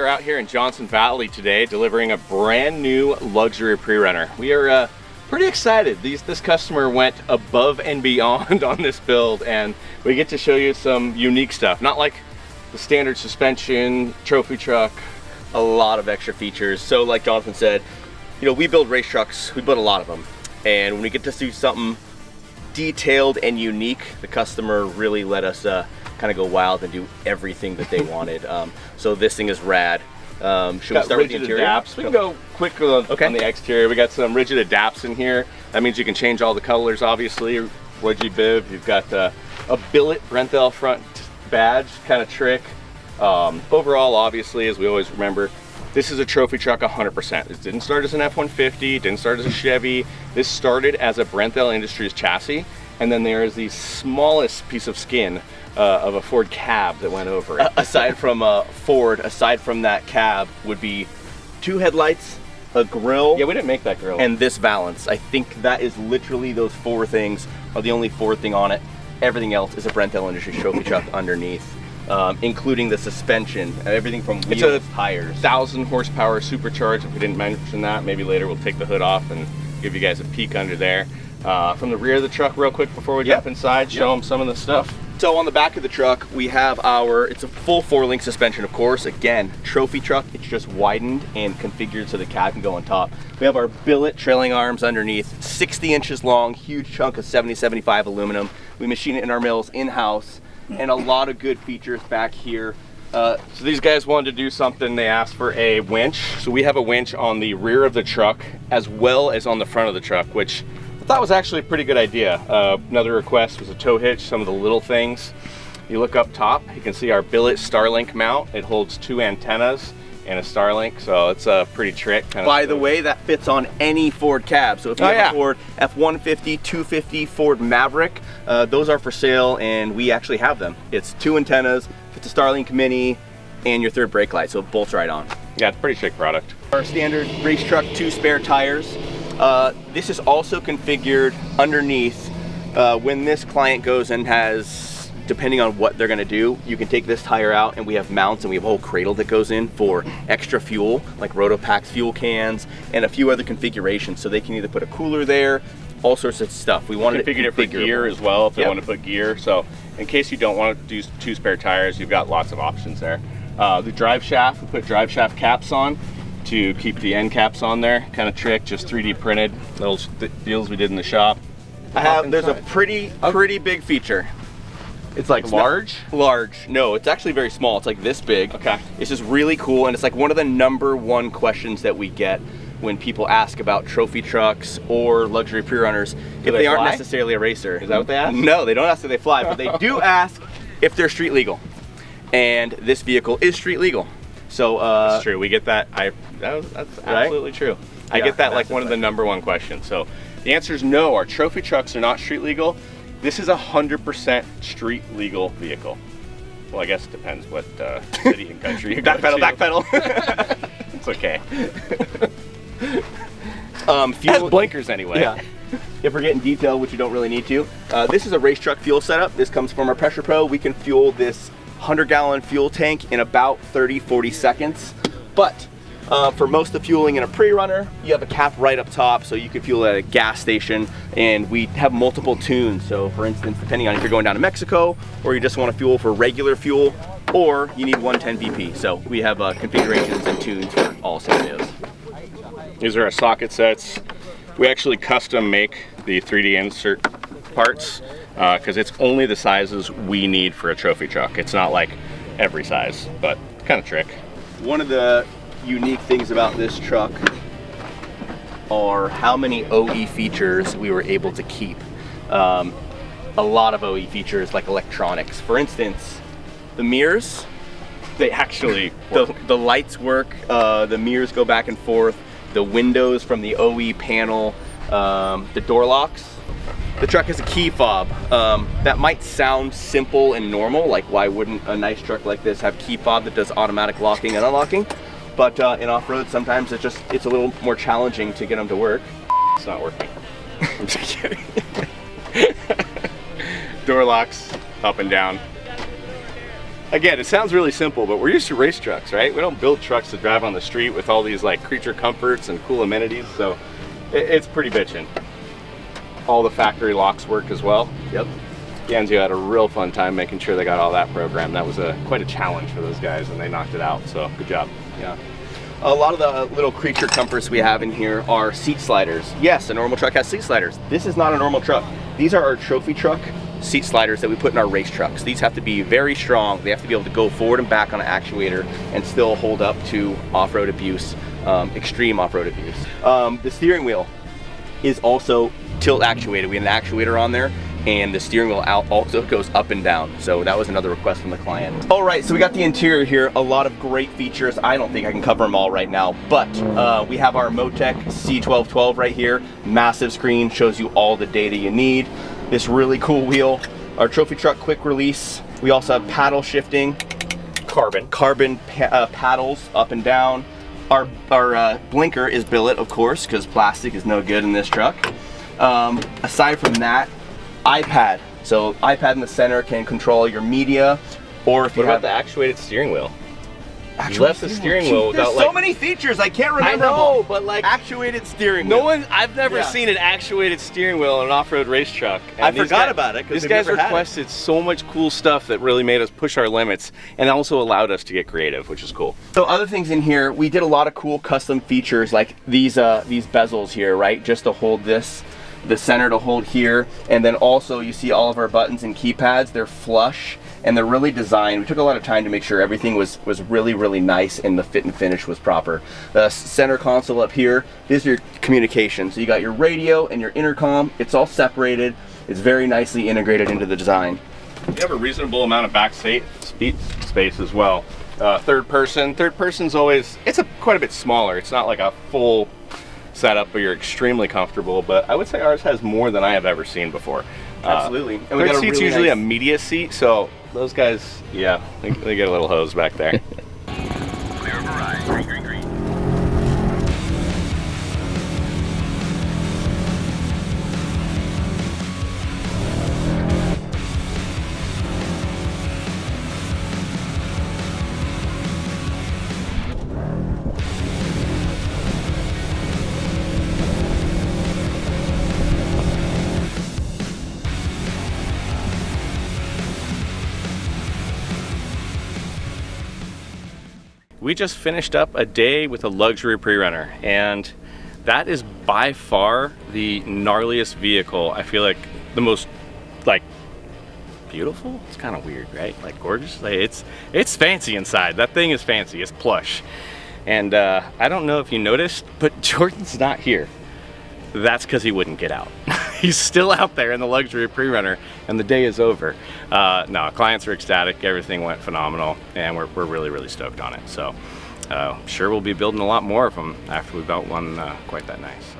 are out here in Johnson Valley today delivering a brand new luxury pre-runner. We are pretty excited. This customer went above and beyond on this build, and we get to show you some unique stuff. Not like the standard suspension, trophy truck, a lot of extra features. So like Jonathan said, you know, we build race trucks, we build a lot of them. And when we get to see something detailed and unique, the customer really let us kind of go wild and do everything that they wanted. So this thing is rad. Should we start with the interior? Adapts. We can go quick on the exterior. We got some rigid adapts in here. That means you can change all the colors, obviously. Wedgie bib. You've got a billet Brenthel front badge kind of trick. Overall, obviously, as we always remember, this is a trophy truck 100%. It didn't start as an F-150, didn't start as a Chevy. This started as a Brenthel Industries chassis, and then there is the smallest piece of skin of a Ford cab that went over it. Aside from Ford, aside from that cab, would be 2 headlights, a grill. Yeah, we didn't make that grill. And this valance. I think that is literally those 4 things are the only Ford thing on it. Everything else is a Brenthel Industries trophy truck underneath, including the suspension, everything from wheels, it's a tires. 1,000 horsepower supercharged. If we didn't mention that, maybe later we'll take the hood off and give you guys a peek under there. From the rear of the truck real quick before we jump inside, show them some of the stuff. So on the back of the truck, we have it's a full 4-link suspension, of course. Again, trophy truck, it's just widened and configured so the cab can go on top. We have our billet trailing arms underneath, 60 inches long, huge chunk of 70-75 aluminum. We machine it in our mills in-house, and a lot of good features back here. So these guys wanted to do something, they asked for a winch. So we have a winch on the rear of the truck as well as on the front of the truck, which I thought was actually a pretty good idea. Another request was a tow hitch, some of the little things. You look up top, you can see our billet Starlink mount. It holds 2 antennas and a Starlink, so it's a pretty trick. By the way, that fits on any Ford cab. So if you have a Ford F-150, 250, Ford Maverick, those are for sale, and we actually have them. It's 2 antennas, fits a Starlink Mini, and your 3rd brake light, so it bolts right on. Yeah, it's a pretty chic product. Our standard race truck 2 spare tires. This is also configured underneath. When this client goes and has, depending on what they're gonna do, you can take this tire out, and we have mounts, and we have a whole cradle that goes in for extra fuel, like Rotopax fuel cans, and a few other configurations. So they can either put a cooler there, all sorts of stuff. We wanted to configure it for gear as well, if they want to put gear. So in case you don't want to do 2 spare tires, you've got lots of options there. The drive shaft, we put drive shaft caps on to keep the end caps on there. Kind of trick, just 3D printed little deals we did in the shop. There's a pretty big feature. It's like large? Large. No, it's actually very small. It's like this big. Okay. It's just really cool, and it's like one of the #1 questions that we get when people ask about trophy trucks or luxury pre-runners if they aren't necessarily a racer. Is that what they ask? No, they don't ask if they fly, but they do ask if they're street legal. And this vehicle is street legal. So that's true. We get that. That's absolutely true. I get that like one of the #1 questions. So the answer is no. Our trophy trucks are not street legal. This is 100% street legal vehicle. Well, I guess it depends what city and country you go to. Back pedal. It's okay. Fuel has blinkers anyway. Yeah. If we're getting detailed, which you don't really need to. This is a race truck fuel setup. This comes from our Pressure Pro. We can fuel this 100-gallon fuel tank in about 30-40 seconds. But for most of the fueling in a pre-runner, you have a cap right up top, so you can fuel at a gas station, and we have multiple tunes. So for instance, depending on if you're going down to Mexico, or you just want to fuel for regular fuel, or you need 110 BP. So we have configurations and tunes for all scenarios. These are our socket sets. We actually custom make the 3D insert parts because it's only the sizes we need for a trophy truck. It's not like every size, but kind of trick. One of the unique things about this truck are how many OE features we were able to keep. A lot of OE features like electronics. For instance, the mirrors, they actually work. The lights work, the mirrors go back and forth, the windows from the OE panel, the door locks. The truck has a key fob. That might sound simple and normal, like why wouldn't a nice truck like this have key fob that does automatic locking and unlocking? But in off-road, sometimes it's a little more challenging to get them to work. It's not working. I'm just kidding. Door locks up and down. again, it sounds really simple, but we're used to race trucks, right? We don't build trucks to drive on the street with all these like creature comforts and cool amenities, so it's pretty bitchin'. All the factory locks work as well. Yep. Yanzio had a real fun time making sure they got all that programmed. That was quite a challenge for those guys, and they knocked it out, so good job. Yeah. A lot of the little creature comforts we have in here are seat sliders. Yes, a normal truck has seat sliders. This is not a normal truck. These are our trophy truck seat sliders that we put in our race trucks. These have to be very strong. They have to be able to go forward and back on an actuator and still hold up to off-road abuse, extreme off-road abuse. The steering wheel is also tilt actuated. We have an actuator on there, and the steering wheel also goes up and down. So that was another request from the client. All right, so we got the interior here. A lot of great features. I don't think I can cover them all right now, but we have our Motec C1212 right here. Massive screen, shows you all the data you need. This really cool wheel. Our trophy truck quick release. We also have paddle shifting. Carbon paddles up and down. Our blinker is billet, of course, because plastic is no good in this truck. Aside from that, iPad. So iPad in the center can control your media, or if you have the actuated steering wheel. You left the steering wheel without There's so many features I can't remember. I know, but like actuated steering wheel. I've never seen an actuated steering wheel in an off-road race truck. I forgot about it. These guys requested so much cool stuff that really made us push our limits and also allowed us to get creative, which is cool. So other things in here, we did a lot of cool custom features like these bezels here, right? Just to hold this, the center to hold here, and then also you see all of our buttons and keypads. They're flush and they're really designed. We took a lot of time to make sure everything was really nice and the fit and finish was proper. The center console up here, this is your communication. So you got your radio and your intercom. It's all separated. It's very nicely integrated into the design. You have a reasonable amount of back space as well. Third person's always, quite a bit smaller. It's not like a full setup where you're extremely comfortable, but I would say ours has more than I have ever seen before. Absolutely. And third seat's usually a media seat, so those guys, yeah, they get a little hose back there. Clear of arrive. Green, green, green. We just finished up a day with a luxury pre-runner, and that is by far the gnarliest vehicle. I feel like the most like beautiful. It's kind of weird, right? Like gorgeous. Like it's fancy inside. That thing is fancy. It's plush. And I don't know if you noticed, but Jordan's not here. That's because he wouldn't get out. He's still out there in the luxury pre-runner, and the day is over. No, clients are ecstatic. Everything went phenomenal, and we're really stoked on it. So sure we'll be building a lot more of them after we built one quite that nice. So.